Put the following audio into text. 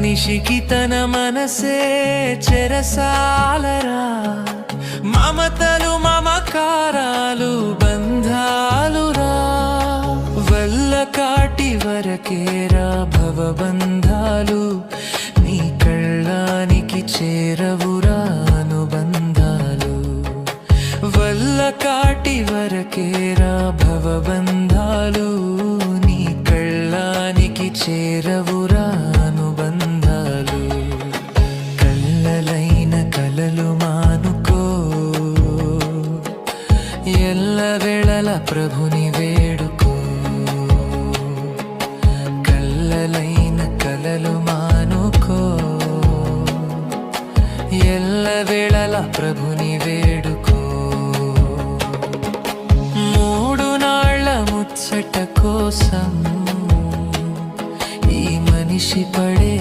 మనిషికి తన మనసే చెరసాలరా, మమతలు మమకారాలు బంధాలురా, వల్ల కాటి వరకేరా భవబంధాలు, నీ కళ్ళానికి చేరవురా అనుబంధాలు, వల్ల కాటి వరకేరా భవబంధాలు, నీ కళ్ళానికి చేరవురా అనుబంధాలు. కళ్ళలైన కలలు మానుకో, ఎల్లవేళల ప్రభుని వేడుకో. కళ్ళలైన కలలు మానుకో, ఎల్లవేళల ప్రభుని వేడుకో. మూడు నాళ్ళ ముచ్చట కోసం ఈ మనిషి పడే